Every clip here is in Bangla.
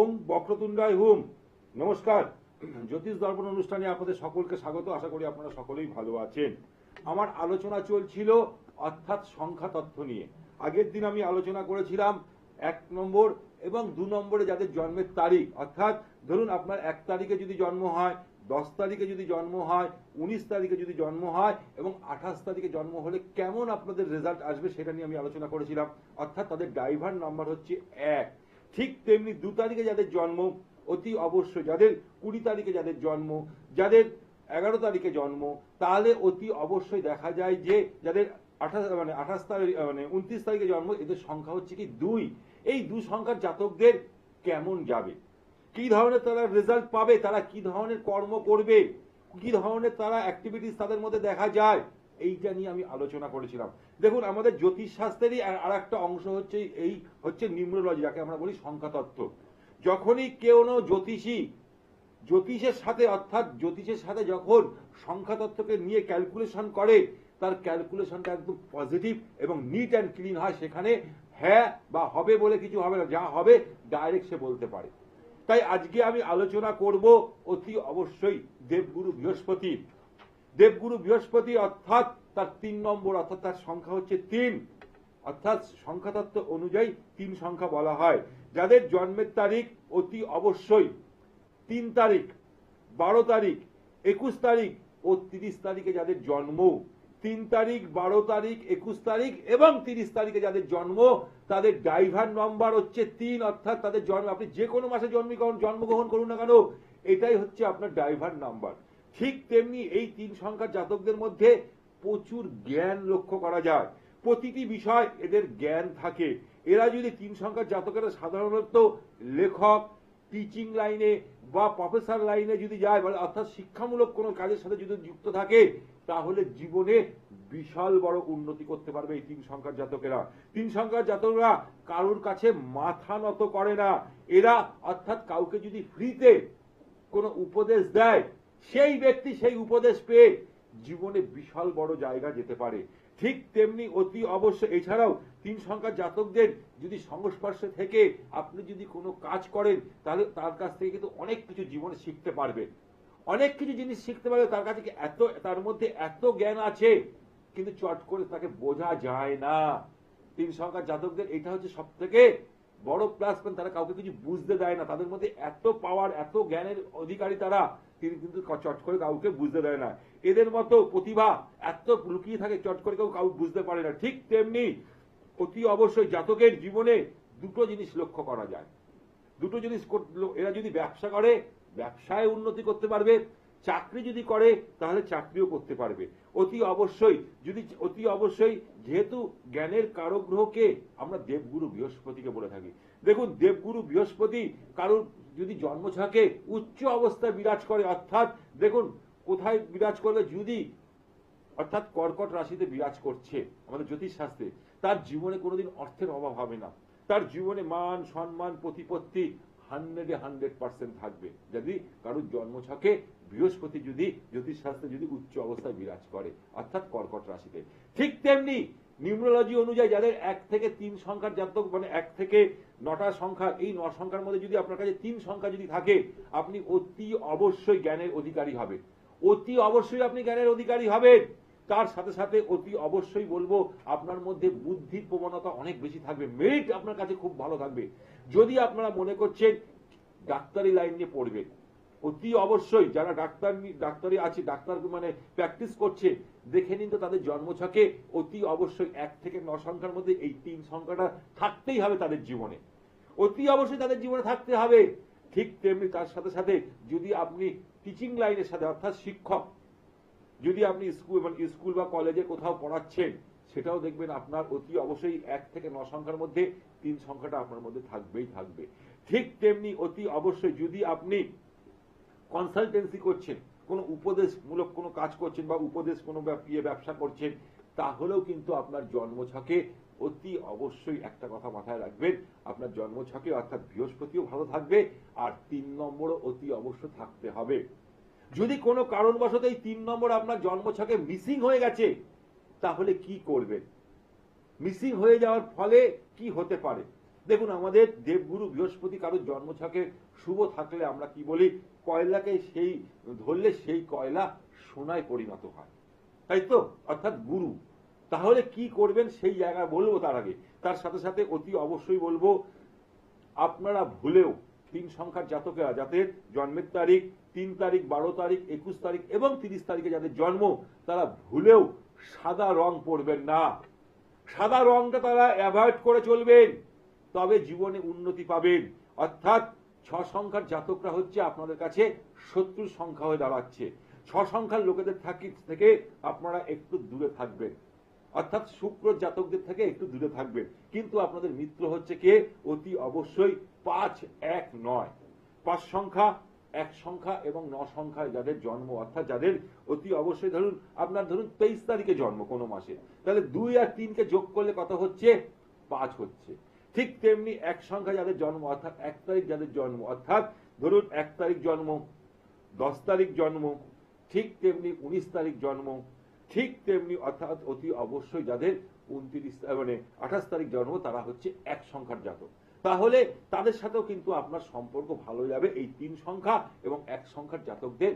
ওম বক্রতুণ্ডায় হুম। নমস্কার, জ্যোতিষ দর্পণ অনুষ্ঠানে আপনাদের সকলকে স্বাগত। আশা করি আপনারা সকলেই ভালো আছেন। আমার আলোচনা চলছিল অর্থাৎ সংখ্যা তত্ত্ব নিয়ে। আগের দিন আমি আলোচনা করেছিলাম 1 নম্বর এবং 2 নম্বরে যাদের জন্মের তারিখ, অর্থাৎ ধরুন আপনার 1 তারিখে যদি জন্ম হয়, 10 তারিখে যদি জন্ম হয়, 19 তারিখে যদি জন্ম হয় এবং 28 তারিখে জন্ম হলে কেমন আপনাদের রেজাল্ট আসবে সেটা নিয়ে আমি আলোচনা করেছিলাম। অর্থাৎ তাদের ড্রাইভার নাম্বার হচ্ছে 1। ঠিক তেমনি 2 তারিখে যাদের জন্ম, অতি অবশ্যই যাদের 20 তারিখে যাদের জন্ম, যাদের 11 তারিখে জন্ম, তাহলে অতি অবশ্যই দেখা যায় যে যাদের 28 তারিখ 29 তারিখে জন্ম, এদের সংখ্যা হচ্ছে কি 2। এই 2 সংখ্যার জাতকদের কেমন যাবে, কি ধরনের তারা রেজাল্ট পাবে, তারা কি ধরনের কর্ম করবে, কি ধরনের তারা অ্যাক্টিভিটিস তাদের মধ্যে দেখা যায়, এইটা নিয়ে আমি আলোচনা করেছিলাম। দেখুন, আমাদের জ্যোতিষ শাস্ত্রেরই আর একটা অংশ হচ্ছে এই হচ্ছে নিউমেরোলজি, যাকে আমরা বলি সংখ্যা তত্ত্ব। যখনই কেউ জ্যোতিষের সাথে অর্থাৎ জ্যোতিষের সাথে যখন সংখ্যা তত্ত্বকে নিয়ে ক্যালকুলেশন করে, তার ক্যালকুলেশনটা একদম পজিটিভ এবং নিট অ্যান্ড ক্লিন হয়। সেখানে হ্যাঁ বা হবে বলে কিছু হবে না, যা হবে ডাইরেক্ট সে বলতে পারে। তাই আজকে আমি আলোচনা করব অতি অবশ্যই দেবগুরু বৃহস্পতি। দেবগুরু বৃহস্পতি অর্থাৎ তার 3 নম্বর, অর্থাৎ তার সংখ্যা হচ্ছে 3। অর্থাৎ সংখ্যাতত্ত্ব অনুযায়ী 3 সংখ্যা বলা হয়। যাদের জন্মের তারিখ অতি অবশ্যই 3 তারিখ, 12 তারিখ, 21 তারিখ ও 30 তারিখে যাদের জন্ম, 3 তারিখ, 12 তারিখ, 21 তারিখ এবং 30 তারিখে যাদের জন্ম, তাদের ড্রাইভার নাম্বার হচ্ছে 3। অর্থাৎ তাদের জন্ম, আপনি যে কোনো মাসে জন্মগ্রহণ করুন না কেন, এটাই হচ্ছে আপনার ড্রাইভার নাম্বার। ঠিক তেমনি এই 3 সংখ্যার জাতকদের মধ্যে প্রচুর জ্ঞান লক্ষ্য করা যায়। প্রতিটি বিষয় এদের জ্ঞান থাকে। এরা যদি 3 সংখ্যার জাতকেরা সাধারণত লেখক, টিচিং লাইনে বা প্রফেসর লাইনে যদি যায়, অর্থাৎ শিক্ষামূলক কোনো কাজের সাথে যদি যুক্ত থাকে, তাহলে জীবনে বিশাল বড় উন্নতি করতে পারবে এই 3 সংখ্যার জাতকেরা। 3 সংখ্যার জাতকরা কারোর কাছে মাথা নত করে না। এরা অর্থাৎ কাউকে যদি ফ্রিতে কোনো উপদেশ দেয়, সেই ব্যক্তি সেই উপদেশ পেয়ে জীবনে বিশাল বড় জায়গা যেতে পারে। ঠিক তেমনি অতি অবশ্যই এছাড়াও 3 সংখ্যার জাতকদের যদি সংস্পর্শে থেকে আপনি যদি কোনো কাজ করেন, তাহলে তার কাছ থেকে কিন্তু অনেক কিছু জীবনে শিখতে পারবেন, অনেক কিছু জিনিস শিখতে পারবে। তার কাছে তার মধ্যে এত জ্ঞান আছে, কিন্তু চট করে তাকে বোঝা যায় না। 3 সংখ্যার জাতকদের এটা হচ্ছে সব থেকে বড় প্লাস পয়েন্ট, তারা কাউকে কিছু বুঝতে দেয় না। তাদের মধ্যে এত পাওয়ার, এত জ্ঞানের অধিকারী তারা, তিনি কিন্তু চট করে কাউকে বুঝতে দেয় না। এদের মতো প্রতিভা এত লুকিয়ে থাকে, চট করে কেউ বুঝতে পারে না। ঠিক তেমনি অতি অবশ্যই জাতকের জীবনে দুটো জিনিস লক্ষ্য করা যায়। দুটো জিনিস, এরা যদি ব্যবসা করে, ব্যবসায় উন্নতি করতে পারবে, চাকরি যদি করে তাহলে চাকরিও করতে পারবে। অতি অবশ্যই যেহেতু জ্ঞানের কারক গ্রহকে আমরা দেবগুরু বৃহস্পতিকে বলে থাকি। দেখুন, দেবগুরু বৃহস্পতি কারোর যদি জন্মছকে উচ্চ অবস্থায় বিরাজ করে, অর্থাৎ দেখুন কোথায় বিরাজ করবে, যদি অর্থাৎ কর্কট রাশিতে বিরাজ করছে আমাদের জ্যোতিষ শাস্ত্রে, তার জীবনে কোনোদিন অর্থের অভাব হবে না। তার জীবনে মান সম্মান প্রতিপত্তি 100% থাকবে, যদি কারোর জন্মছকে বৃহস্পতি যদি জ্যোতিষ শাস্ত্রে যদি উচ্চ অবস্থায় বিরাজ করে, অর্থাৎ কর্কট রাশিতে। ঠিক তেমনি নিউমেরোলজি অনুযায়ী যাদের 1 থেকে 3 সংখ্যার জাতক, 1 থেকে 9টা সংখ্যা, এই 9 সংখ্যার মধ্যে যদি আপনার কাছে 3 সংখ্যা যদি থাকে, আপনি অতি অবশ্যই জ্ঞানের অধিকারী হবেন। অতি অবশ্যই আপনি জ্ঞানের অধিকারী হবেন। তার সাথে সাথে অতি অবশ্যই বলবো, আপনার মধ্যে বুদ্ধির প্রবণতা অনেক বেশি থাকবে, মেরিট আপনার কাছে খুব ভালো থাকবে। যদি আপনারা মনে করছেন ডাক্তারি লাইন নিয়ে পড়বেন, অতি অবশ্যই যারা ডাক্তারি আছে, ডাক্তার প্র্যাকটিস করছে, দেখে নিন তো তাদের জন্মছকে অতি অবশ্যই 1 থেকে 9 সংখ্যার মধ্যে এই 3 সংখ্যাটা থাকতেই হবে তাদের জীবনে, অতি অবশ্যই তাদের জীবনে থাকতে হবে। ঠিক তেমনি তার সাথে সাথে যদি আপনি টিচিং লাইনের সাথে, অর্থাৎ শিক্ষক, যদি আপনি স্কুল বা কলেজে কোথাও পড়াচ্ছেন, সেটাও দেখবেন আপনার অতি অবশ্যই 1 থেকে 9 সংখ্যার মধ্যে 3 সংখ্যাটা আপনার মধ্যে থাকবেই থাকবে। ঠিক তেমনি অতি অবশ্যই যদি আপনি কনসালটেন্সি করছেন, কোনো উপদেশমূলক কোনো কাজ করছেন বা উপদেশ কোনো ব্যবসা করছেন, তাহলেও কিন্তু আপনার জন্মছকে অতি অবশ্যই একটা কথা মাথায় রাখবেন, আপনার জন্মছকে অর্থাৎ বৃহস্পতিও ভালো থাকবে, আর 3 নম্বরও অতি অবশ্যই থাকতে হবে। যদি কোনো কারণবশত এই 3 নম্বর আপনার জন্মছকে মিসিং হয়ে গেছে, তাহলে কি করবেন? মিসিং হয়ে যাওয়ার ফলে কি হতে পারে? দেখুন, আমাদের দেবগুরু বৃহস্পতি কারোর জন্মছকে শুভ থাকলে আমরা কি বলি, কয়লাকে সেই ধরলে সেই কয়লা সোনায় পরিণত হয়, তাই তো, অর্থাৎ গুরু। তাহলে কি করবেন সেই জায়গায় বলবো, তার আগে তার সাথে সাথে অতি অবশ্যই বলবো, আপনারা ভুলেও 3 সংখ্যার জাতকেরা যাদের জন্মের তারিখ 3 তারিখ, 12 তারিখ, 21 তারিখ এবং 30 তারিখে যাদের জন্ম, তারা ভুলেও সাদা রং পরবেন না। সাদা রংটা তারা অ্যাভয়েড করে চলবেন, তবে জীবনে উন্নতি পাবেন। অর্থাৎ 6 সংখ্যার জাতকরা হচ্ছে আপনাদের কাছে শত্রুর সংখ্যা হয়ে দাঁড়াচ্ছে। 6 সংখ্যার লোকেদের থেকে আপনারা একটু দূরে থাকবেন, অর্থাৎ শুক্র জাতকদের থেকে একটু দূরে থাকবেন। কিন্তু আপনাদের মিত্র হচ্ছে কে, অতি অবশ্যই 5, 1, 9। 5 সংখ্যা, 1 সংখ্যা এবং 9 সংখ্যায় যাদের জন্ম, অর্থাৎ যাদের অতি অবশ্যই ধরুন আপনার 23 তারিখে জন্ম কোনো মাসে, তাহলে 2 আর 3 কে যোগ করলে কত হচ্ছে, 5 হচ্ছে। ঠিক তেমনি 1 সংখ্যা যাদের জন্ম, অর্থাৎ 1 তারিখ যাদের জন্ম, অর্থাৎ ধরুন 1 তারিখ জন্ম, 10 তারিখ জন্ম, ঠিক তেমনি 19 তারিখ জন্ম, ঠিক তেমনি অর্থাৎ অতি অবশ্যই যাদের 28 তারিখ জন্ম, তারা হচ্ছে 1 সংখ্যার জাতক। তাহলে তাদের সাথেও কিন্তু আপনার সম্পর্ক ভালো যাবে। এই 3 সংখ্যা এবং 1 সংখ্যার জাতকদের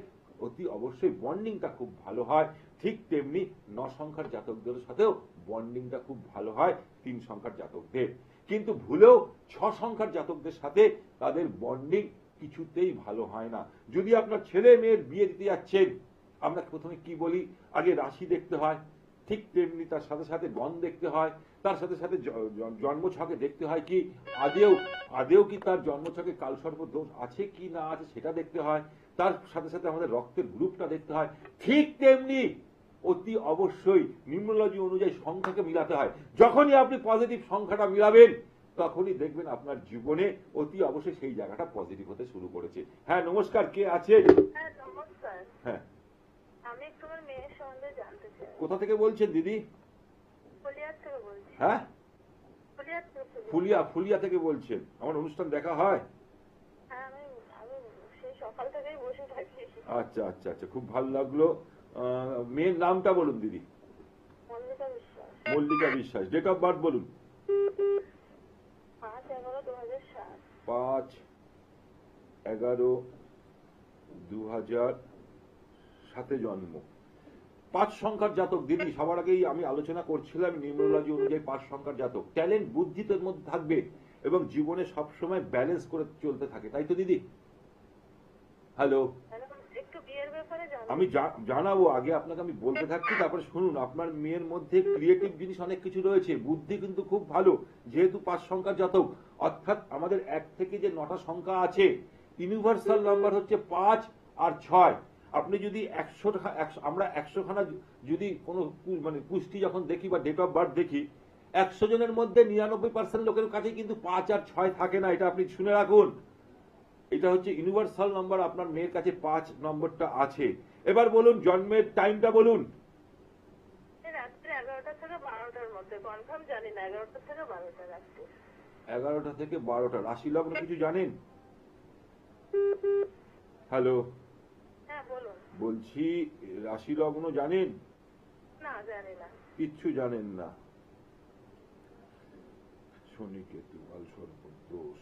অতি অবশ্যই বন্ডিংটা খুব ভালো হয়। ঠিক তেমনি 9 সংখ্যার জাতকদের সাথেও বন্ডিংটা খুব ভালো হয় 3 সংখ্যার জাতকদের। কিন্তু ভুলেও 6 সংখ্যার জাতকদের সাথে তাদের বন্ডিং কিছুতেই ভালো হয় না। যদি আপনার ছেলে মেয়ের বিয়ে দিতে যাচ্ছেন, আমরা প্রথমে কি বলি, আগে রাশি দেখতে হয়, ঠিক তেমনি তার সাথে সাথে গণ দেখতে হয়, তার সাথে সাথে জন্মছকে দেখতে হয় কি আদেও কি তার জন্মছকে কালসর্প দোষ আছে কি না আছে সেটা দেখতে হয়, তার সাথে সাথে আমাদের রক্তের গ্রুপটা দেখতে হয়। ঠিক তেমনি অতি অবশ্যই নিউমোলজি অনুযায়ী সংখ্যাকে মিলাতে হয়। যখনই আপনি পজিটিভ সংখ্যাটা মিলাবেন, তখনই দেখবেন আপনার জীবনে অতি অবশ্যই সেই জায়গাটা পজিটিভ হতে শুরু করেছে। হ্যাঁ, নমস্কার, কে আছে? হ্যাঁ, নমস্কার। হ্যাঁ, আমি তোমার মেয়ের সম্বন্ধে জানতে চাই। কোথা থেকে বলছেন দিদি? ফুলিয়া থেকে বলছি। হ্যাঁ, ফুলিয়া থেকে বলছি। ফুলিয়া থেকে বলছেন। আমার অনুষ্ঠান দেখা হয়? হ্যাঁ, আমি সেই সকাল থেকেই বসে থাকি। আচ্ছা আচ্ছা আচ্ছা, খুব ভালো লাগলো। মেয়ের নামটা বলুন দিদি। মল্লিকা বিশ্বাস। মল্লিকা বিশ্বাস। ডেট অফ বার্থ বলুন। 5/11/2007। 5/11/2007 জন্ম। 5 সংখ্যার জাতক দিদি। সবার আগেই আমি আলোচনা করছিলাম নিউমোলজি অনুযায়ী 5 সংখ্যার জাতক। ট্যালেন্ট, বুদ্ধি তোর মধ্যে থাকবে এবং জীবনে সবসময় ব্যালেন্স করে চলতে থাকে, তাই তো দিদি? হ্যালো, একটু বিয়ের ব্যাপারে জানতে। আমি জানাবো, আগে আপনাকে আমি বলতে থাকছি, তারপরে শুনুন। আপনার মেয়ের মধ্যে ক্রিয়েটিভ জিনিস অনেক কিছু রয়েছে, বুদ্ধি কিন্তু খুব ভালো, যেহেতু 5 সংখ্যার জাতক। অর্থাৎ আমাদের 1 থেকে যে 9টা সংখ্যা আছে, ইউনিভার্সাল নাম্বার হচ্ছে 5 আর 6। আপনি যদি 100 আমরা 100 খানা যদি কোনো মানে পুষ্টি যখন দেখি বা ডেট অফ বার্থ দেখি, 100 জনের মধ্যে 99% লোকের কাছে কিন্তু 5 আর 6 থাকে না। এটা আপনি শুনে রাখুন। এটা হচ্ছে ইউনিভার্সাল নাম্বার, আপনার মেয়ের কাছে 5 নম্বরটা আছে। এবার বলুন জন্মের টাইমটা বলুন। রাত্রি 11টা থেকে 12টার মধ্যে, কনফার্ম জানি না, 11টা থেকে 12টা রাত্রি। 11টা থেকে 12টা। রাশি লগ্ন কিছু জানেন? হ্যালো, হ্যাঁ বলুন। বলছি রাশি লগ্ন জানেন? না, জানি না। কিচ্ছু জানেন না। শনি কেতু কাল সর্প দোষ।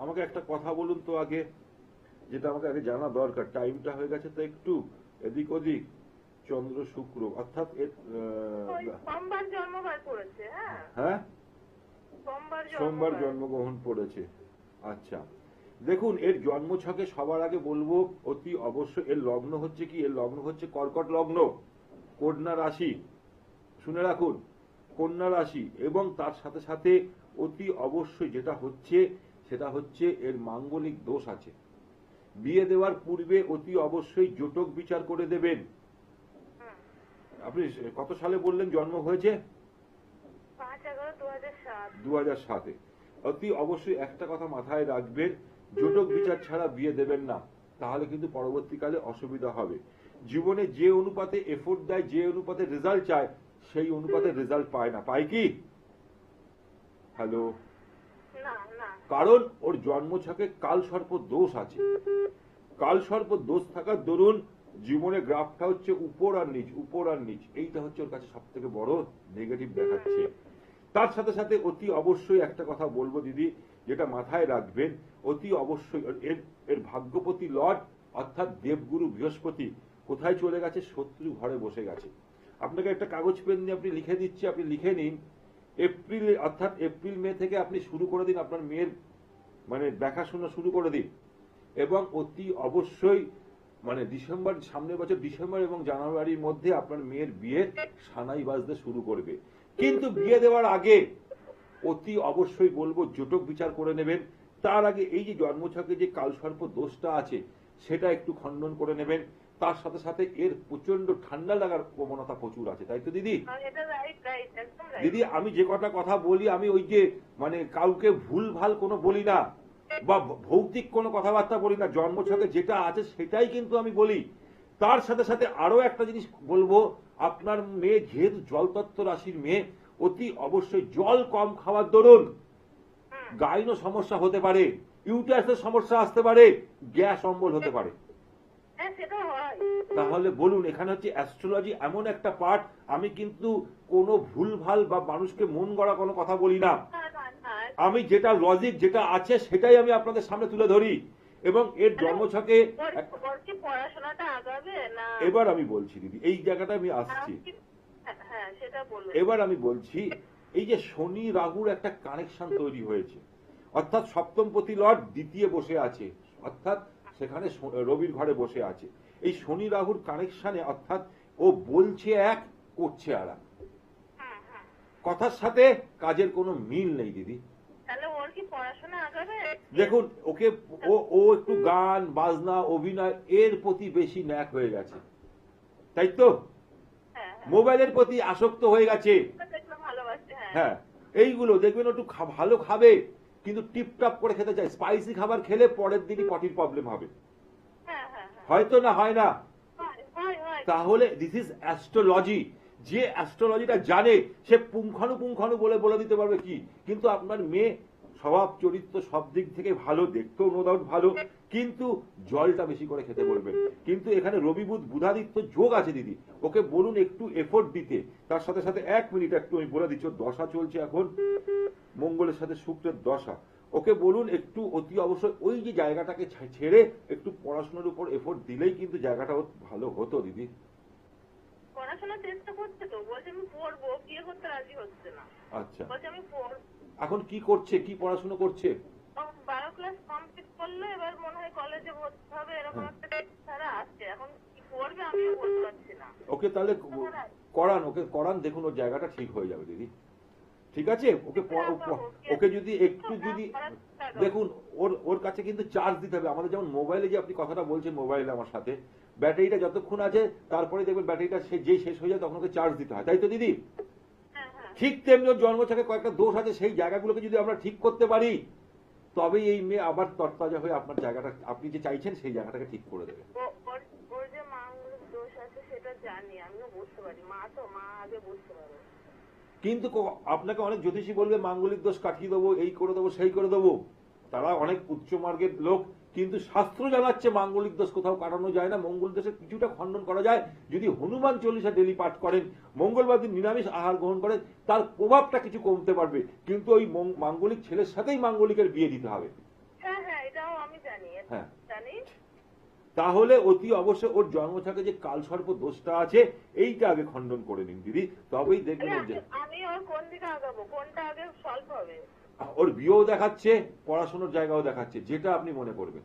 আমাকে একটা কথা বলুন তো আগে, যেটা আমাকে আগে জানা দরকার। টাইমটা হয়ে গেছে তো একটু এদিক ওদিক। চন্দ্র শুক্র, অর্থাৎ সোমবার জন্মবার পড়েছে। হ্যাঁ হ্যাঁ, সোমবার সোমবার জন্মগ্রহণ পড়েছে। আচ্ছা, দেখুন এর জন্মছকে সবার আগে বলবো অতি অবশ্যই এর লগ্ন হচ্ছে কি, এর লগ্ন হচ্ছে কর্কট লগ্ন, কন্যা রাশি। শুনে রাখুন, কন্যা রাশি। এবং তার সাথে সাথে অতি অবশ্যই যেটা হচ্ছে সেটা হচ্ছে এর মাঙ্গলিক দোষ আছে। বিয়ে দেওয়ার পূর্বে অতি অবশ্যই জটক বিচার করে দেবেন। আপনি কত সালে বললেন জন্ম হয়েছে? 5/11/2007। 2007-এ। অতি অবশ্যই একটা কথা মাথায় রাখবেন, জটক বিচার ছাড়া বিয়ে দেবেন না, তাহলে কিন্তু পরবর্তীকালে অসুবিধা হবে। জীবনে যে অনুপাতে এফোর্ট দেয়, যে অনুপাতে রেজাল্ট চায়, সেই অনুপাতে রেজাল্ট পায় না। পায় কি? হ্যালো, না না। কারণ ওর জন্মছকে কাল সর্প দোষ আছে। কাল সর্প দোষ থাকার দরুন জীবনে গ্রাফটা হচ্ছে উপর আর নিচ, উপর আর নিচ। এইটা হচ্ছে ওর কাছে সব থেকে বড় নেগেটিভ দেখাচ্ছে। তার সাথে সাথে অতি অবশ্যই একটা কথা বলবো দিদি, যেটা মাথায় রাখবেন, অতি অবশ্যই এর এর ভাগ্যপতি লর্ড অর্থাৎ দেবগুরু বৃহস্পতি কোথায় চলে গেছে? শত্রু ঘরে বসে গেছে। আপনাকে একটা কাগজ পেন নিয়ে আপনি লিখে দিচ্ছি, আপনি লিখে নিন এপ্রিল, অর্থাৎ এপ্রিল মে থেকে আপনি শুরু করে দিন আপনার মেয়ের মানে দেখাশোনা শুরু করে দিন, এবং অতি অবশ্যই মানে ডিসেম্বর, সামনের বছর ডিসেম্বর এবং জানুয়ারির মধ্যে আপনার মেয়ের বিয়ে সানাই বাজতে শুরু করবে। কিন্তু বিয়ে দেওয়ার আগে অতি অবশ্যই বলবো জটক বিচার করে নেবেন। তার আগে এই যে জন্মছকে যে কালসর্প দোষটা আছে সেটা একটু খণ্ডন করে নেবেন। তার সাথে সাথে এর প্রচন্ড ঠান্ডা লাগার প্রবণতা প্রচুর আছে, তাই তো দিদি? দিদি আমি যে কটা কথা বলি আমি ওই যে মানে কাউকে ভুল ভাল কোনো বলি না, বা ভৌতিক কোনো কথাবার্তা বলি না, জন্মছকে যেটা আছে সেটাই কিন্তু আমি বলি। তার সাথে সাথে আরো একটা জিনিস বলবো, আপনার মেয়ে যেহেতু জলতত্ত্ব রাশির মেয়ে, অতি অবশ্যই জল কম খাওয়ার দরুন গাইনো সমস্যা হতে পারে, ইউটারাসের সমস্যা আসতে পারে, গ্যাস অম্বল হতে পারে। তাহলে বলুন, এখানে হচ্ছে অ্যাস্ট্রোলজি এমন একটা পার্ট, আমি কিন্তু কোনো ভুলভাল বা মানুষকে মন গড়া কোনো কথা বলি না, আমি যেটা লজিক যেটা আছে সেটাই আমি আপনাদের সামনে তুলে ধরি। এবং এর জন্মছকে পড়াশোনাটা আগাবে না? এবার আমি বলছি দিদি, এই জায়গাটা আমি আসছি, এবার আমি বলছি এই যে শনি রাহুর একটা কানেকশন তৈরি হয়েছে, অর্থাৎ সপ্তমপতি লর্ড দ্বিতীয় বসে আছে, অর্থাৎ সেখানে রবির ঘরে বসে আছে। এই শনি রাহুর কানেকশনে অর্থাৎ ও বলছে এক, করছে আর এক, কথার সাথে কাজের কোনো মিল নেই দিদি। তাহলে ওর কি পড়াশোনা আগাবে? দেখুন ওকে, ও একটু গান বাজনা অভিনয় এর প্রতি বেশি ন্যাক হয়ে গেছে, তাই তো? মোবাইলের প্রতি আসক্ত হয়ে গেছে। হ্যাঁ, এইগুলো দেখবেন একটু ভালো খাবে কিন্তু টিপটপ করে খেতে চায়, স্পাইসি খাবার খেলে পরের দিনই পটির প্রবলেম হবে, হয়তো না হয় না? তাহলে দিস ইজ অ্যাস্ট্রোলজি। যে অ্যাস্ট্রোলজিটা জানে সে পুঙ্খানুপুঙ্খানু বলে দিতে পারবে কি। কিন্তু আপনার মেয়ে স্বভাব চরিত্র সব দিক থেকে ভালো, দেখতেও নো ডাউট ভালো, কিন্তু জলটা বেশি করে খেতে বলবেন। কিন্তু এখানে রবি বুধ বুধাদিত্য যোগ আছে দিদি, ওকে বলুন একটু এফোর্ট দিতে। তার সাথে সাথে 1 মিনিট একটু আমি বলে দিচ্ছি, দশা চলছে এখন মঙ্গলের সাথে শুক্রের দশা, ওকে বলুন একটু অতি অবশ্যই ওই যে জায়গাটাকে ছেড়ে একটু পড়াশোনার উপর এফোর্ট দিলেই কিন্তু জায়গাটা ভালো হতো দিদি। পড়াশোনার চেষ্টা করছে তো, বলছে আমি পড়বো, বিয়ে করতে রাজি হচ্ছে না। আচ্ছা, বলছে আমি পড়ব। এখন কি করছে, কি পড়াশোনা করছে? 12 ক্লাস কমপ্লিট করলো, এবার মনে হয় কলেজে ভর্তি হবে, এরকম একটা তারা আসছে। এখন কি করবে আমি বলতে পারছি না। ওকে তাহলে করান, ওকে করান, দেখুন ওর জায়গাটা ঠিক হয়ে যাবে দিদি, ঠিক আছে? ওকে যদি একটু যদি দেখুন, ওর কাছে কিন্তু চার্জ দিতে হবে। আমাদের যেমন মোবাইলে যে আপনি কথাটা বলছেন মোবাইলে আমার সাথে, ব্যাটারিটা যতক্ষণ আছে তারপরে দেখবেন ব্যাটারিটা যে শেষ হয়ে যায় তখন ওকে চার্জ দিতে হয়, তাই তো দিদি? ঠিক তেমনি ওর জন্মছকে কয়েকটা দোষ আছে, সেই জায়গাগুলোকে যদি আমরা ঠিক করতে পারি তবেই এই মেয়ে আবার তরতাজা হয়ে আপনার জায়গাটা আপনি যে চাইছেন সেই জায়গাটাকে ঠিক করে দেবে। ওর যে মাঙ্গলিক দোষ আছে সেটা জানি, আমিও বুঝতে পারি, মা আগে বুঝতে পারে। কিন্তু আপনাকে অনেক জ্যোতিষী বলবে মাঙ্গলিক দোষ কাটিয়ে দেবো, এই করে দেবো, সেই করে দেবো, তারা অনেক উচ্চ মার্গের লোক, কিন্তু শাস্ত্র জানাচ্ছে মাঙ্গলিক দোষ কোথাও কাটানো যায় না। মঙ্গল দোষের কিছুটা খণ্ডন করা যায় যদি হনুমান চল্লিশা ডেলি পাঠ করেন, মঙ্গলবার দিন নিরামিষ আহার গ্রহণ করেন, তার প্রভাবটা কিছু কমতে পারবে। কিন্তু ওই মাঙ্গলিক ছেলের সাথেই মাঙ্গলিকের বিয়ে দিতে হবে। এটাও আমি জানি। হ্যাঁ জানি। তাহলে অতি অবশ্যই ওর জন্মছকে যে কালসর্প দোষটা আছে এইটা আগে খণ্ডন করে নিন দিদি, তবেই দেখবেন আমি ওর কোন দিকে আগাবো, কোনটা আগে সলভ হবে। ওর বিয়েও দেখাচ্ছে, পড়াশোনার জায়গাও দেখাচ্ছে, যেটা আপনি মনে করবেন।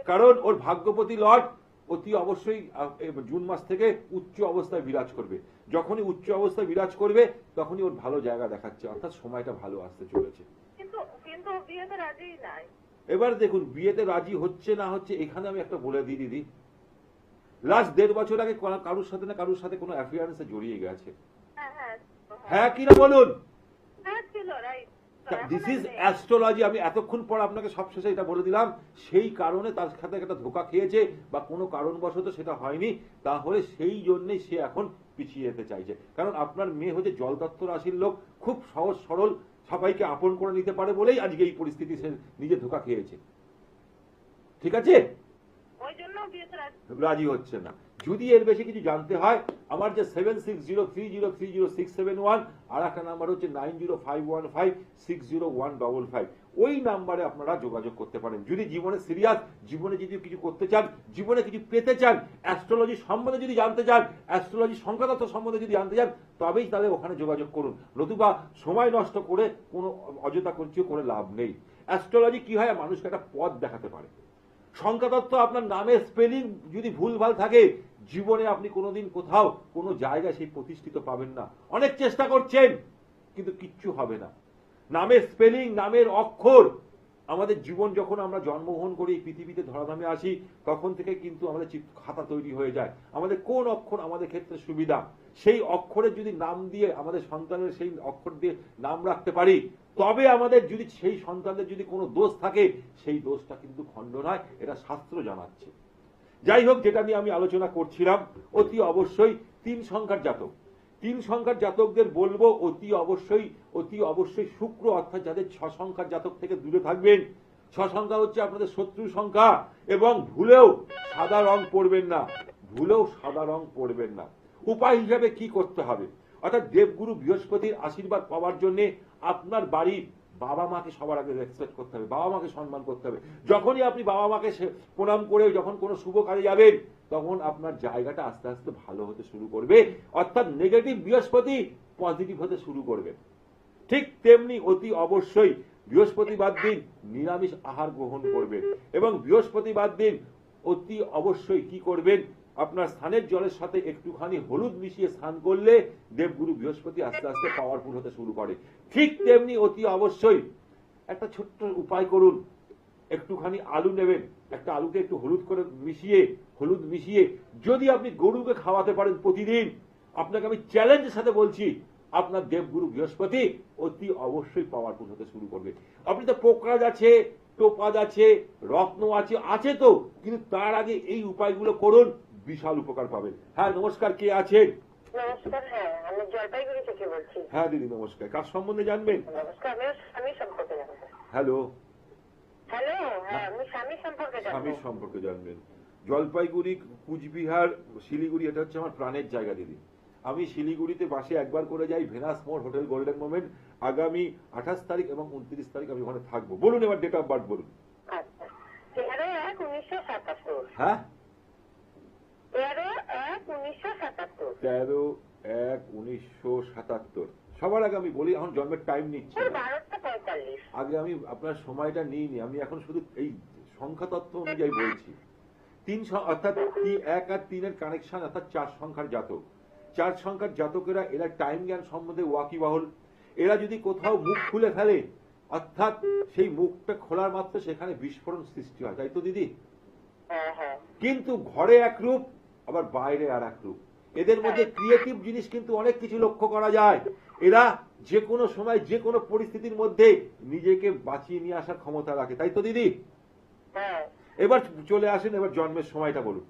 কারণ ওর ভাগ্যপতি লর্ড অতি অবশ্যই জুন মাস থেকে উচ্চ অবস্থায় বিরাজ করবে। যখনই উচ্চ অবস্থায় বিরাজ করবে তখনই ওর ভালো জায়গা দেখাচ্ছে, অর্থাৎ সময়টা ভালো আসতে চলেছে। কিন্তু বিয়েতে রাজি নাই। এবার দেখুন বিয়েতে রাজি হচ্ছে না হচ্ছে, এখানে আমি একটা বলে দিই দিদি, লাস্ট 1.5 বছর আগে কারুর সাথে না কারুর সাথে কোনো অ্যাফেয়ার্সে জড়িয়ে গেছে। হ্যাঁ কিনা বলুন? This is astrology. আমি এতক্ষণ পর আপনাকে সবশেষে এটা বলে দিলাম, সেই কারণে তার সাথে একটা ধোঁকা খেয়েছে বা কোনো কারণবশত সেটা হয়নি, তাহলে সেই জন্যই সে এখন পিছিয়ে যেতে চাইছে। কারণ আপনার মেয়ে হচ্ছে জলতত্ত্ব রাশির লোক, খুব সহজ সরল, সবাইকে আপন করে নিতে পারে বলেই আজকে এই পরিস্থিতি সে নিজে ধোঁকা খেয়েছে, ঠিক আছে? রাজি হচ্ছে না। যদি এর বেশি কিছু জানতে হয়, আমার যে 7603030671 আর একটা নাম্বার হচ্ছে 9051560155, ওই নাম্বারে আপনারা যোগাযোগ করতে পারেন। যদি জীবনে সিরিয়াস, জীবনে যদি কিছু করতে চান, জীবনে কিছু পেতে চান, অ্যাস্ট্রোলজি সম্বন্ধে যদি জানতে চান, অ্যাস্ট্রোলজি সংখ্যাতত্ত্ব সম্বন্ধে যদি জানতে চান, তবেই তাহলে ওখানে যোগাযোগ করুন। নতুবা সময় নষ্ট করে কোনো অযথা কিছু করে লাভ নেই। অ্যাস্ট্রোলজি কি হয়, মানুষকে একটা পথ দেখাতে পারে। সংখ্যাতত্ত্ব আপনার নামের স্পেলিং যদি ভুলভাল থাকে, জীবনে আপনি কোনোদিন কোথাও কোনো জায়গায় সেই প্রতিষ্ঠিত পাবেন না। অনেক চেষ্টা করছেন কিন্তু কিচ্ছু হবে না। নামের স্পেলিং, নামের অক্ষর, আমাদের জীবন যখন আমরা জন্মগ্রহণ করি, পৃথিবীতে ধরাধামে আসি, তখন থেকে কিন্তু আমাদের খাতা তৈরি হয়ে যায়। আমাদের কোন অক্ষর আমাদের ক্ষেত্রে সুবিধা, সেই অক্ষরের যদি নাম দিয়ে আমাদের সন্তানের সেই অক্ষর দিয়ে নাম রাখতে পারি, তবে আমাদের যদি সেই সন্তানদের যদি কোনো দোষ থাকে, সেই দোষটা কিন্তু খণ্ডন হয়। এটা শাস্ত্র জানাচ্ছে। যাই হোক, যেটা নিয়ে আমি আলোচনা করছিলাম, অতি অবশ্যই 3 সংখ্যার জাতক, 3 সংখ্যার জাতকদের বলবো অতি অবশ্যই শুক্র, অর্থাৎ যাদের 6 সংখ্যার জাতক থেকে দূরে থাকবেন। 6 সংখ্যা হচ্ছে আপনাদের শত্রু সংখ্যা, এবং ভুলেও সাদা রং পরবেন না, ভুলেও সাদা রং পরবেন না। উপায় হিসাবে কি করতে হবে, অর্থাৎ দেবগুরু বৃহস্পতির আশীর্বাদ পাওয়ার জন্য আপনার বাড়ির বাবা মাকে সবার আগে রেসপেক্ট করতে হবে, বাবা মাকে সম্মান করতে হবে। যখনই আপনি বাবা মাকে প্রণাম করে যখন কোনো শুভ কাজে যাবেন, তখন আপনার জায়গাটা আস্তে আস্তে ভালো হতে শুরু করবে, অর্থাৎ নেগেটিভ বৃহস্পতি পজিটিভ হতে শুরু করবে। ঠিক তেমনি অতি অবশ্যই বৃহস্পতিবার দিন নিরামিষ আহার গ্রহণ করবেন, এবং বৃহস্পতিবার দিন অতি অবশ্যই কি করবেন, আপনার স্নানের জলের সাথে একটুখানি হলুদ মিশিয়ে স্নান করলে দেবগুরু বৃহস্পতি আস্তে আস্তে পাওয়ারফুল হতে শুরু করে। ঠিক তেমনি অতি অবশ্যই একটা ছোট্ট উপায় করুন, একটুখানি আলু নেবেন, একটা আলুকে একটু হলুদ মিশিয়ে যদি আপনি গরুকে খাওয়াতে পারেন প্রতিদিন, আপনাকে আমি চ্যালেঞ্জের সাথে বলছি, আপনার দেবগুরু বৃহস্পতি অতি অবশ্যই পাওয়ারফুল হতে শুরু করবে। আপনি তো পোকরাজ আছে, টোপাজ আছে, রত্ন আছে তো, কিন্তু তার আগে এই উপায়গুলো করুন, বিশাল উপকার পাবেন। হ্যাঁ, নমস্কার, কে আছেন? নমস্কার, হ্যাঁ আমি জলপাইগুড়ি থেকে বলছি। হ্যাঁ দিদি, নমস্কার। কার সম্বন্ধে জানবেন? নমস্কার, আমি স্বামী সম্পর্কে জানবো। হ্যালো, হ্যালো, হ্যাঁ আমি স্বামী সম্পর্কে জানবো। স্বামীর সম্পর্কে জানবেন। জলপাইগুড়ি, কুচবিহার, শিলিগুড়ি, এটা হচ্ছে আমার প্রাণের জায়গা দিদি। আমি শিলিগুড়িতে বাসে একবার করে যাই, ভেনাস মোড়, হোটেল গোল্ডেন মোমেন্ট। আগামী 28 তারিখ এবং 29 তারিখ আমি ওখানে থাকবো। বলুন এবার ডেট অফ বার্থ বলুন। আচ্ছা, 13/1/1977। হ্যাঁ, 13/1/1977। 13/1/1977। সবার আগে আমি বলি, এখন জন্মের টাইম নিচ্ছি না। 12:45। আগে আমি আপনার সময়টা নিইনি, আমি এখন শুধু এই সংখ্যা তত্ত্ব অনুযায়ী বলছি। 3 অর্থাৎ 1 আর 3 এর কানেকশন, অর্থাৎ 4 সংখ্যার জাতক। 4 সংখ্যার জাতকেরা এরা টাইম জ্ঞান সম্বন্ধে ওয়াকিবহল। এরা যদি কোথাও মুখ খুলে ফেলে, অর্থাৎ সেই মুখটা খোলার মাত্র সেখানে বিস্ফোরণ সৃষ্টি হয়, তাই তো দিদি? হ্যাঁ হ্যাঁ। কিন্তু ঘরে এক রূপ, আবার বাইরে আর এক রূপ। এদের মধ্যে ক্রিয়েটিভ জিনিস কিন্তু অনেক কিছু লক্ষ্য করা যায়। এরা যে কোনো সময় যে কোনো পরিস্থিতির মধ্যে নিজেকে বাঁচিয়ে নিয়ে আসার ক্ষমতা রাখে, তাই তো দিদি? হ্যাঁ। এবার চলে আসেন, এবার জন্মের সময়টা বলুন।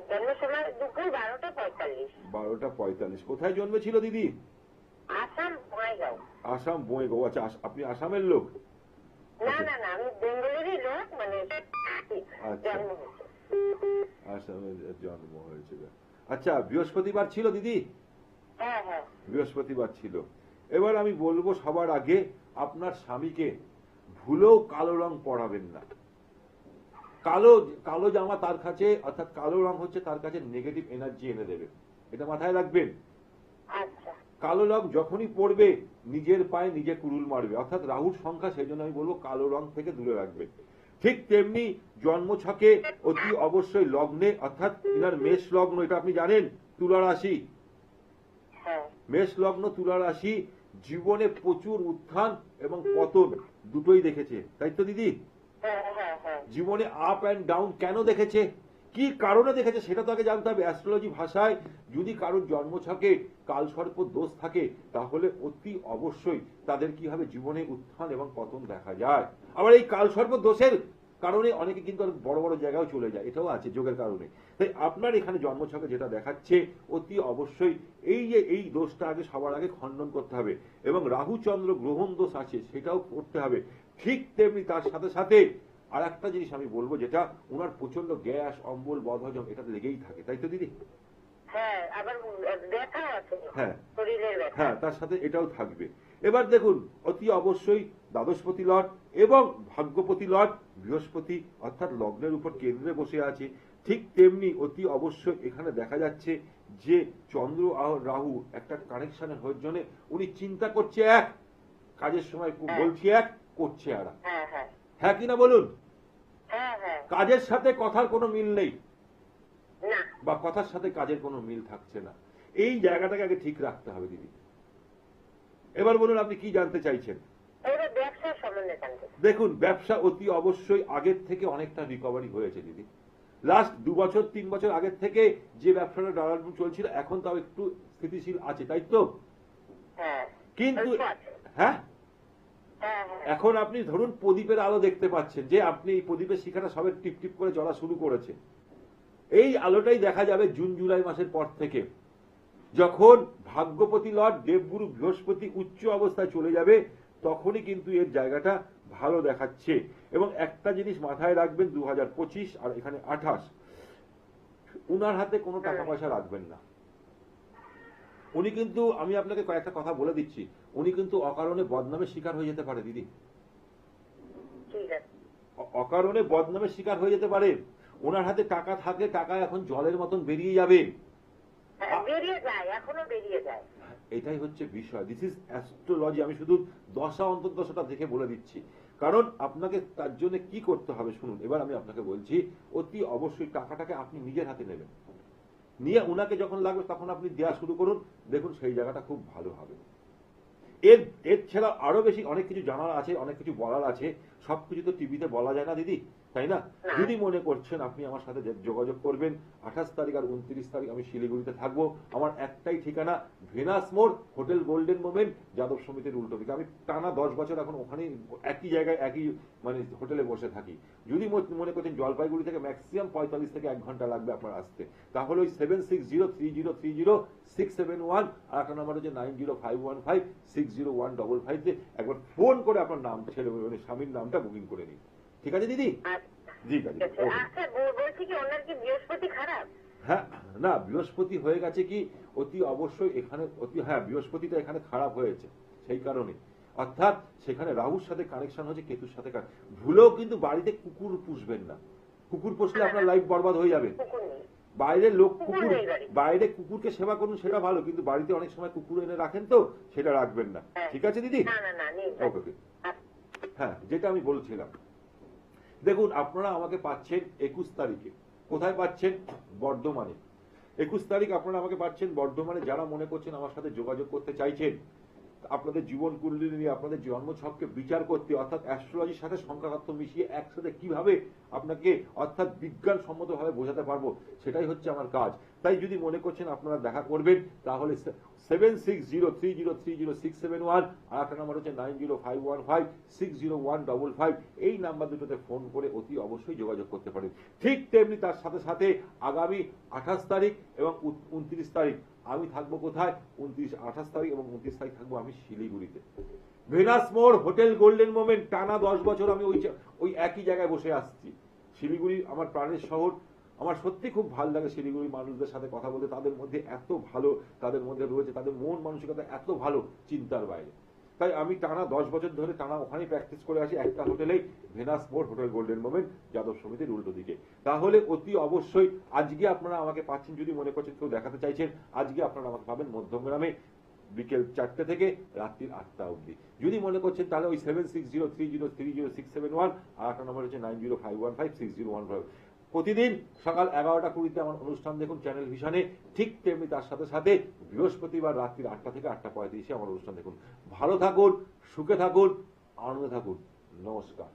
জন্মের সময় দুপুর 12:45। 12:45। কোথায় জন্মেছিল দিদি? আসাম, বঙ্গাইগাঁও। আসাম, বঙ্গাইগাঁও। আচ্ছা, আপনি আসামের লোক? না না না, আমি বেঙ্গলেরই লোক, মানে আচ্ছা, জন্ম হয়েছে। আসামে জন্ম হয়েছিল। আচ্ছা, বৃহস্পতিবার ছিল দিদি? হ্যাঁ হ্যাঁ। বৃহস্পতিবার ছিল। এবার আমি বলবো সবার আগে, আপনার স্বামীকে ভুলেও কালো রং পরাবেন না। কালো জামা তার কাছে, অর্থাৎ কালো রং হচ্ছে তার কাছে নেগেটিভ এনার্জি এনে দেবে, এটা মাথায় রাখবেন। আচ্ছা। কালো রং যখনই পড়বে, নিজের পায়ে নিজে কুড়ুল মারবে, অর্থাৎ রাহুর সংখ্যা, সেই জন্য আমি বলবো কালো রং থেকে দূরে রাখবেন। ঠিক তেমনি জন্মছকে অতি অবশ্যই লগ্নে, অর্থাৎ ইনার মেষ লগ্ন, এটা আপনি জানেন, তুলা রাশি। মেষ লগ্ন, তুলা রাশি, জীবনে প্রচুর উত্থান এবং পতন দুটোই দেখেছে, তাই তো দিদি? জীবনে আপ অ্যান্ড ডাউন কেন দেখেছে, কি কারণে দেখেছে, সেটা তো আগে জানতে হবে। অ্যাস্ট্রোলজি ভাষায় যদি কারোর জন্মছকে কালসর্প দোষ থাকে, তাহলে অতি অবশ্যই তাদের কি হবে, জীবনে উত্থান এবং পতন দেখা যায়। আবার এই কালসর্প দোষের কারণে অনেকে কিন্তু বড় বড় জায়গায় চলে যায়, এটাও আছে যোগের কারণে। তাই আপনার এখানে জন্মছকে যেটা দেখাচ্ছে, অতি অবশ্যই এই দোষটা আগে সবার আগে খণ্ডন করতে হবে, এবং রাহু চন্দ্র গ্রহণ দোষ আছে সেটাও করতে হবে। ঠিক তেমনি তার সাথে সাথে আর একটা জিনিস আমি বলবো, যেটা ওনার প্রচন্ড গ্যাস, অম্বল, বদহজম এটা লেগেই থাকে, তাই তো দিদি? হ্যাঁ, আবার ব্যথাও আছে, হ্যাঁ শরীরের ব্যথা। হ্যাঁ, তার সাথে এটাও থাকবে। এবার দেখুন, অতি অবশ্যই দ্বাদশপতি লর্ড এবং ভাগ্যপতি লর্ড বৃহস্পতি অর্থাৎ লগ্নের উপর কেন্দ্রে বসে আছে। ঠিক তেমনি অতি অবশ্যই এখানে দেখা যাচ্ছে যে চন্দ্র আর রাহু একটা কানেকশনের হওয়ার জন্য উনি চিন্তা করছে এক, কাজের সময় বলছি এক, করছে আর এক। হ্যাঁ হ্যাঁ হ্যাঁ কিনা বলুন? হ্যাঁ হ্যাঁ। কাজের সাথে কথার কোনো মিল নেই, না, বা কথার সাথে কাজের কোনো মিল থাকছে না। এই জায়গাটাকে আগে ঠিক রাখতে হবে দিদি। এবার বলুন আপনি কি জানতে চাইছেন? এবারে ব্যবসার সম্বন্ধে জানতে চাই। দেখুন, ব্যবসা অতি অবশ্যই আগের থেকে অনেকটা রিকভারি হয়েছে দিদি। লাস্ট 2 বছর 3 বছর আগের থেকে যে ব্যবসাটা ডাউন চলছিল এখন তাও একটু স্থিতিশীল আছে, তাই তো? হ্যাঁ, কিন্তু অল্প আছে। হ্যাঁ, হ্যাঁ হ্যাঁ এখন আপনি ধরুন প্রদীপের আলো দেখতে পাচ্ছেন, যে আপনি এই প্রদীপের শিখাটা সবে টিপ টিপ করে জ্বলা শুরু করেছে। এই আলোটাই দেখা যাবে জুন জুলাই মাসের পর থেকে, যখন ভাগ্যপতি লর্ড দেবগুরু বৃহস্পতি উচ্চ অবস্থায় চলে যাবে, তখনই কিন্তু এর জায়গাটা ভালো দেখাচ্ছে। এবং একটা জিনিস মাথায় রাখবেন, 2025 আর এখানে 28, উনার হাতে কোনো টাকা পয়সা রাখবেন না। উনি কিন্তু, আমি আপনাকে কয়েকটা কথা বলে দিচ্ছি, উনি কিন্তু অকারণে বদনামের শিকার হয়ে যেতে পারে দিদি। ঠিক আছে। অকারণে বদনামের শিকার হয়ে যেতে পারে। ওনার হাতে টাকা থাকলে টাকা এখন জলের মতন বেরিয়ে যাবে। হ্যাঁ, বেরিয়ে যায়, এখনো বেরিয়ে যায়। এটাই হচ্ছে বিষয়। This is astrology. আমি শুধু দশা অন্তর্দশাটা দেখে বলে দিচ্ছি, কারণ আপনাকে তার জন্য কি করতে হবে শুনুন। এবার আমি আপনাকে বলছি, অতি অবশ্যই টাকাটাকে আপনি নিজের হাতে নেবেন, নিয়ে উনাকে যখন লাগবে তখন আপনি দেওয়া শুরু করুন, দেখুন সেই জায়গাটা খুব ভালো হবে। এর এর ছাড়া আরো বেশি অনেক কিছু জানার আছে, অনেক কিছু বলার আছে, সবকিছু তো টিভিতে বলা যায় না দিদি, তাই না? যদি মনে করছেন আপনি আমার সাথে যোগাযোগ করবেন, 28 তারিখ আর 29 তারিখ আমি শিলিগুড়িতে থাকবো। আমার একটাই ঠিকানা, ভেনাস মোড়, হোটেল গোল্ডেন মোমেন্ট, যাদব সমিতির উল্টো দিকে। আমি টানা 10 বছর এখন ওখানে একই জায়গায় একই মানে হোটেলে বসে থাকি। যদি মনে করছেন জলপাইগুড়ি থেকে ম্যাক্সিমাম 45 থেকে 1 ঘন্টা লাগবে আপনার আসতে, তাহলে ওই 7603030671 আর একটা নাম্বার হচ্ছে 9051560155 তে একবার ফোন করে আপনার নাম, ছেলে মানে স্বামীর নামটা বুকিং করে নিন। ঠিক আছে দিদি? জি কাজী। আচ্ছা, বলছি কি ওনার কি বৃহস্পতি খারাপ? হ্যাঁ, না বৃহস্পতি হয়ে গেছে কি অতি অবশ্যই এখানে হ্যাঁ বৃহস্পতিটা এখানে খারাপ হয়েছে সেই কারণে, অর্থাৎ সেখানে রাহুর সাথে কানেকশন হচ্ছে, কেতুর সাথে ভুলেও কিন্তু বাড়িতে কুকুর পুষবেন না। কুকুর পুষলে আপনার লাইফ বরবাদ হয়ে যাবে। বাইরের লোক কুকুর, বাইরে কুকুরকে সেবা করুন সেটা ভালো, কিন্তু বাড়িতে অনেক সময় কুকুর এনে রাখেন তো, সেটা রাখবেন না। ঠিক আছে দিদি? ওকে। হ্যাঁ, যেটা আমি বলছিলাম, দেখুন আপনারা আমাকে পাচ্ছেন 21 তারিখে। কোথায় পাচ্ছেন? বর্ধমানে। 21 তারিখ আপনারা আমাকে পাচ্ছেন বর্ধমানে। যারা মনে করছেন আমার সাথে যোগাযোগ করতে চাইছেন, আপনাদের জীবন কুণ্ডলী নিয়ে, আপনাদের জন্মছককে বিচার করতে, অর্থাৎ অ্যাস্ট্রোলজির সাথে সংখ্যাতত্ত্ব মিশিয়ে একসাথে কিভাবে আপনাকে অর্থাৎ বিজ্ঞানসম্মতভাবে বোঝাতে পারবো, সেটাই হচ্ছে আমার কাজ। তাই যদি মনে করছেন আপনারা দেখা করবেন, তাহলে 7603030671 আর একটা নাম্বার হচ্ছে 9051560155, এই নাম্বার দুটোতে ফোন করে অতি অবশ্যই যোগাযোগ করতে পারেন। ঠিক তেমনি তার সাথে সাথে আগামী 28 তারিখ এবং 29 তারিখ আমি থাকবো কোথায়? 28 তারিখ এবং 29 তারিখ থাকবো আমি শিলিগুড়িতে, ভেনাস মোড়, হোটেল গোল্ডেন মোমেন্ট। টানা 10 বছর আমি ওই একই জায়গায় বসে আসছি। শিলিগুড়ি আমার প্রাণের শহর, আমার সত্যি খুব ভালো লাগে শিলিগুড়ির মানুষদের সাথে কথা বলতে। তাদের মধ্যে এত ভালো, তাদের মধ্যে রয়েছে, তাদের মন মানসিকতা এত ভালো, চিন্তার বাইরে। তাই আমি টানা 10 বছর ধরে টানা ওখানেই প্র্যাকটিস করে আসি, একটা হোটেলেই, ভেনাস মোড়, হোটেল গোল্ডেন মোমেন্ট, যাদব সমিতির উল্টো দিকে। তাহলে অতি অবশ্যই আজকে আপনারা আমাকে পাচ্ছেন, যদি মনে করছেন কেউ দেখাতে চাইছেন, আজকে আপনারা আমাকে পাবেন মধ্যমগ্রামে বিকেল 4টে থেকে রাত্রির 8টা অবধি। যদি মনে করছেন তাহলে ওই 7603030671 আর একটা নম্বর হচ্ছে 9051560155। প্রতিদিন সকাল 11টা 20-তে আমার অনুষ্ঠান দেখুন চ্যানেল ভিশনে। ঠিক তেমনি তার সাথে সাথে বৃহস্পতিবার রাত্রির 8টা থেকে 8টা 35-এ আমার অনুষ্ঠান দেখুন। ভালো থাকুন, সুখে থাকুন, আনন্দে থাকুন। নমস্কার।